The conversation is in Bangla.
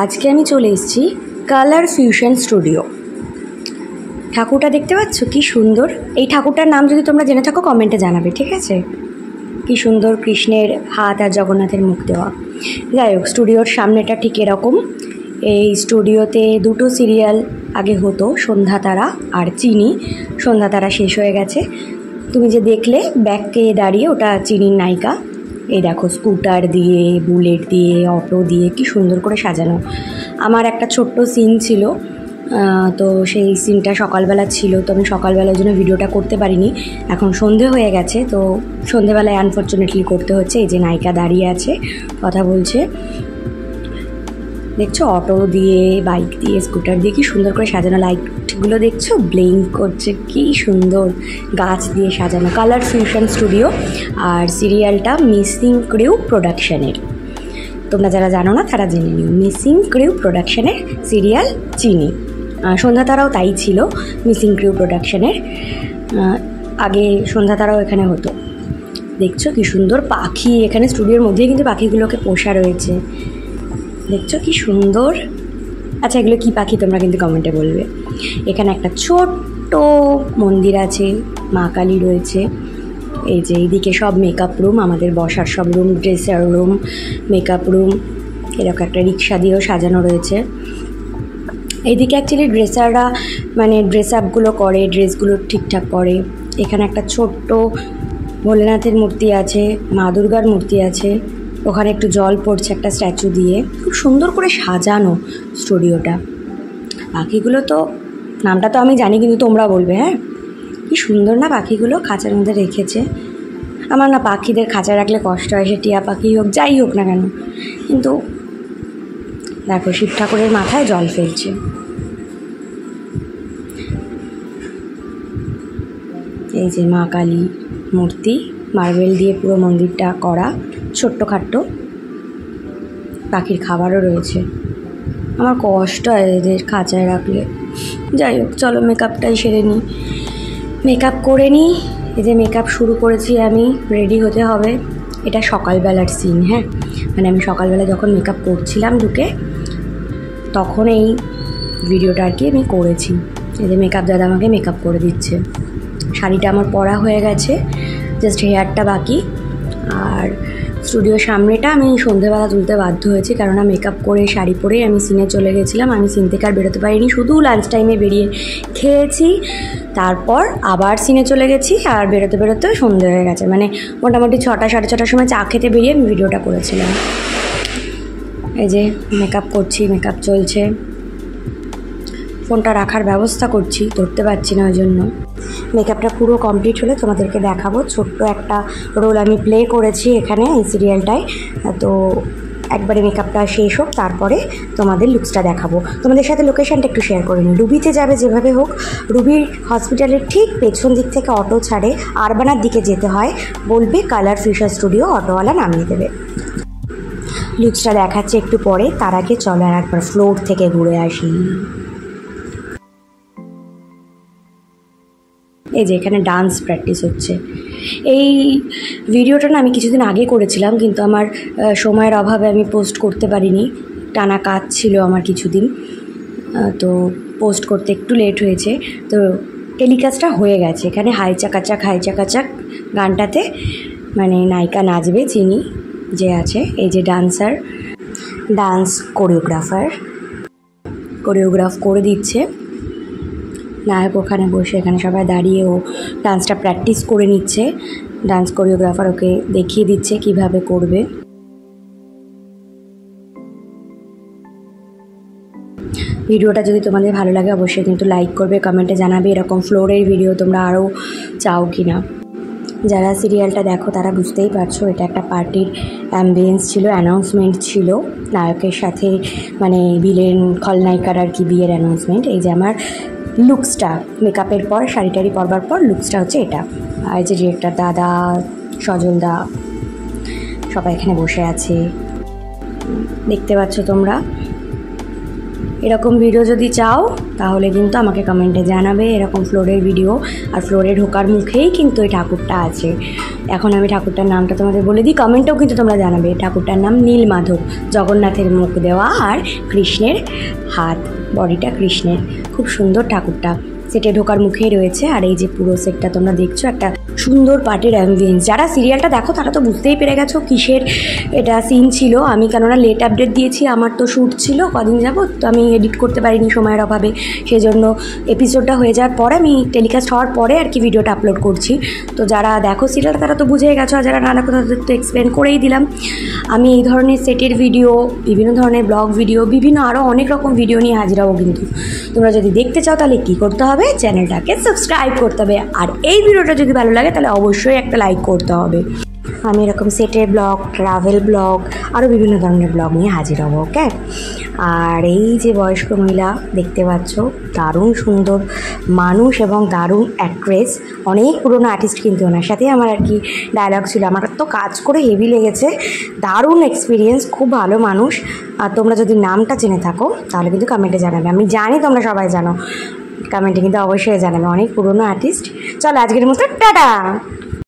আজকে আমি চলে এসেছি কালার ফিউশন স্টুডিও। ঠাকুরটা দেখতে পাচ্ছ কি সুন্দর। এই ঠাকুরটার নাম যদি তোমরা জেনে থাকো কমেন্টে জানাবে, ঠিক আছে? কি সুন্দর কৃষ্ণের হাত আর জগন্নাথের মুখ দেওয়া। যাই হোক, স্টুডিওর সামনেটা ঠিক এরকম। এই স্টুডিওতে দুটো সিরিয়াল আগে হতো, সন্ধ্যা তারা আর চিনি। সন্ধ্যা তারা শেষ হয়ে গেছে। তুমি যে দেখলে ব্যাকে দাঁড়িয়ে, ওটা চিনির নায়িকা। এই দেখো, স্কুটার দিয়ে, বুলেট দিয়ে, অটো দিয়ে কি সুন্দর করে সাজানো। আমার একটা ছোট্ট সিন ছিল, তো সেই সিনটা সকালবেলা ছিল, তো আমি সকালবেলার জন্য ভিডিওটা করতে পারিনি। এখন সন্ধে হয়ে গেছে, তো সন্ধেবেলায় আনফর্চুনেটলি করতে হচ্ছে। এই যে নায়িকা দাঁড়িয়ে আছে, কথা বলছে, দেখছো? অটো দিয়ে, বাইক দিয়ে, স্কুটার দিয়ে কি সুন্দর করে সাজানো। লাইটগুলো দেখছো ব্লিঙ্ক করছে, কি সুন্দর। গাছ দিয়ে সাজানো। Colour fusion studio. আর সিরিয়ালটা মিসিং ক্রিউ প্রোডাকশানের। তোমরা যারা জানো না তারা জেনে নিও। মিসিং ক্রিউ প্রোডাকশানের সিরিয়াল চিনি। সন্ধ্যা তারাও তাই ছিল, মিসিং ক্রিউ প্রোডাকশানের। আগে সন্ধ্যা তারাও এখানে হতো। দেখছো কি সুন্দর পাখি, এখানে স্টুডিওর মধ্যেই কিন্তু পাখিগুলোকে পোষা রয়েছে। দেখছো কি সুন্দর। আচ্ছা, এগুলো কী পাখি তোমরা কিন্তু কমেন্টে বলবে। এখানে একটা ছোট্ট মন্দির আছে, মা কালী রয়েছে। এই যে এইদিকে সব মেকআপ রুম, আমাদের বসার সব room, dresser room, makeup room. এরকম একটা রিক্সা দিয়েও সাজানো রয়েছে। এইদিকে অ্যাকচুয়ালি ড্রেসাররা মানে ড্রেস আপগুলো করে, ড্রেসগুলো ঠিকঠাক করে। এখানে একটা ছোট্ট ভোলেনাথের মূর্তি আছে, মা দুর্গার মূর্তি আছে। ওখানে একটু জল পড়ছে একটা স্ট্যাচু দিয়ে। খুব সুন্দর করে সাজানো স্টুডিওটা। পাখিগুলো তো নামটা তো আমি জানি, কিন্তু তোমরা বলবে। হ্যাঁ, কি সুন্দর না পাখিগুলো খাঁচার মধ্যে রেখেছে। আমার না পাখিদের খাঁচা রাখলে কষ্ট হয়, সে টিয়া পাখি হোক, যাই হোক না কেন। কিন্তু দেখো, শিব ঠাকুরের মাথায় জল ফেলছে। এই যে মা কালী মূর্তি, মার্বেল দিয়ে পুরো মন্দিরটা করা, ছোট্ট খাট্ট। পাখির খাবারও রয়েছে। আমার কষ্ট হয় এদের খাঁচায় রাখলে। যাই হোক, চলো মেকআপটাই সেরে নিই। মেকআপ করে নিই। এই যে মেকআপ শুরু করেছি আমি, রেডি হতে হবে। এটা সকালবেলার সিন। হ্যাঁ, মানে আমি সকালবেলা যখন মেকআপ করছিলাম ঢুকে, তখন এই ভিডিওটা আর কি আমি করেছি। এই যে মেকআপ দাদা আমাকে মেকআপ করে দিচ্ছে। শাড়িটা আমার পরা হয়ে গেছে, জাস্ট হেয়ারটা বাকি। আর স্টুডিওর সামনেটা আমি সন্ধেবেলা তুলতে বাধ্য হয়েছি, কেননা মেকআপ করে শাড়ি পরেই আমি সিনে চলে গেছিলাম। আমি সিন থেকে আর বেরোতে পারিনি, শুধু লাঞ্চ টাইমে বেরিয়ে খেয়েছি, তারপর আবার সিনে চলে গেছি। আর বেরোতে বেরোতে সন্ধে হয়ে গেছে, মানে মোটামুটি 6টা সাড়ে 6টার সময় চা খেতে বেরিয়ে আমি ভিডিওটা করেছিলাম। এই যে মেকআপ করছি, মেকআপ চলছে। ফোনটা রাখার ব্যবস্থা করছি, ধরতে পারছি না, ওই জন্য। মেকআপটা পুরো কমপ্লিট হলে তোমাদেরকে দেখাবো। ছোট্ট একটা রোল আমি প্লে করেছি এখানে এই সিরিয়ালটায়। তো একবারে মেকআপটা শেষ হোক, তারপরে তোমাদের লুকসটা দেখাবো। তোমাদের সাথে লোকেশানটা একটু শেয়ার করে নিই। রুবিতে যাবে যেভাবে হোক, রুবির হসপিটালের ঠিক পেছন দিক থেকে অটো ছাড়ে, আরবানার দিকে যেতে হয়, বলবে কালার ফিউশন স্টুডিও, অটোওয়ালা নামিয়ে দেবে। লুকসটা দেখাচ্ছে একটু পরে, তার আগে চলো আর একবার ফ্লোর থেকে ঘুরে আসি। এই যে এখানে ডান্স প্র্যাকটিস হচ্ছে। এই ভিডিওটা না আমি কিছুদিন আগে করেছিলাম, কিন্তু আমার সময়ের অভাবে আমি পোস্ট করতে পারিনি। টানা কাজ ছিল আমার কিছুদিন, তো পোস্ট করতে একটু লেট হয়েছে। তো টেলিকাস্টটা হয়ে গেছে। এখানে হাই চাকাচাক হাই চাকাচাক গানটাতে মানে নায়িকা নাচবে, চিনি যে আছে। এই যে ডান্সার, ডান্স কোরিওগ্রাফ করে দিচ্ছে। নায়ক ওখানে বসে, এখানে সবাই দাঁড়িয়ে ও ডান্সটা প্র্যাকটিস করে নিচ্ছে। ডান্স কোরিওগ্রাফার ওকে দেখিয়ে দিচ্ছে কিভাবে করবে। ভিডিওটা যদি তোমাদের ভালো লাগে অবশ্যই কিন্তু লাইক করবে, কমেন্টে জানাবে এরকম ফ্লোরের ভিডিও তোমরা আরও চাও কি না। যারা সিরিয়ালটা দেখো তারা বুঝতেই পারছো, এটা একটা পার্টির অ্যাম্বিয়েন্স ছিল, অ্যানাউন্সমেন্ট ছিল নায়কের সাথে, মানে ভিলেন খলনায়িকার আর কি বিয়ের অ্যানাউন্সমেন্ট। এই যে আমার লুকসটা, মেকআপের পর শাড়ি টাড়ি পরবার পর লুকসটা হচ্ছে এটা। আর যে ডিরেক্টর দাদা, সজলদা, সবাই এখানে বসে আছে, দেখতে পাচ্ছ তোমরা। এরকম ভিডিও যদি চাও তাহলে কিন্তু আমাকে কমেন্টে জানাবে। এরকম ফ্লোরের ভিডিও, আর ফ্লোরে ঢোকার মুখেই কিন্তু এই ঠাকুরটা আছে। এখন আমি ঠাকুরটার নামটা তোমাদের বলে দিই, কমেন্টেও কিন্তু তোমরা জানাবে। ঠাকুরটার নাম নীলমাধব, জগন্নাথের মুখ দেওয়া আর কৃষ্ণের হাত, বডিটা কৃষ্ণের। খুব সুন্দর ঠাকুরটা, সেটে ঢোকার মুখেই রয়েছে। আর এই যে পুরো সেটটা তোমরা দেখছো, একটা সুন্দর পার্টির অ্যাম্বিয়েন্স। যারা সিরিয়ালটা দেখো তারা তো বুঝতেই পেরে গেছো কিসের এটা সিন ছিল। আমি কেননা লেট আপডেট দিয়েছি, আমার তো শ্যুট ছিল কদিন যাবত, তো আমি এডিট করতে পারিনি সময়ের অভাবে। সেজন্য এপিসোডটা হয়ে যাওয়ার পরে, আমি টেলিকাস্ট হওয়ার পরে আর কি ভিডিওটা আপলোড করছি। তো যারা দেখো সিরিয়ালটা তারা তো বুঝেই গেছো, আর যারা না দেখো তাদের তো এক্সপ্লেন করেই দিলাম। আমি এই ধরনের সেটের ভিডিও, বিভিন্ন ধরনের ব্লগ ভিডিও, বিভিন্ন আরও অনেক রকম ভিডিও নিয়ে হাজির হবো। কিন্তু তোমরা যদি দেখতে চাও তাহলে কী করতে হবে, চ্যানেলটাকে সাবস্ক্রাইব করতে হবে। আর এই ভিডিওটা যদি ভালো লাগে তাহলে অবশ্যই একটা লাইক করতে হবে। আমি এরকম সেটের ব্লগ, ট্রাভেল ব্লগ, আরও বিভিন্ন ধরনের ব্লগ নিয়ে হাজির হব। ওকে। আর এই যে বয়স্ক মহিলা দেখতে পাচ্ছ, দারুণ সুন্দর মানুষ এবং দারুণ অ্যাক্ট্রেস, অনেক পুরনো আর্টিস্ট কিন্তু ওনার সাথে আমার আর কি ডায়লগ ছিল। আমার তো কাজ করে হেভি লেগেছে, দারুণ এক্সপিরিয়েন্স, খুব ভালো মানুষ। আর তোমরা যদি নামটা জেনে থাকো তাহলে কিন্তু কমেন্টে জানাবে। আমি জানি তোমরা সবাই জানো, কমেন্টে কিন্তু অবশ্যই জানাবে। অনেক পুরনো আর্টিস্ট। চলো আজকের মতো টাটা।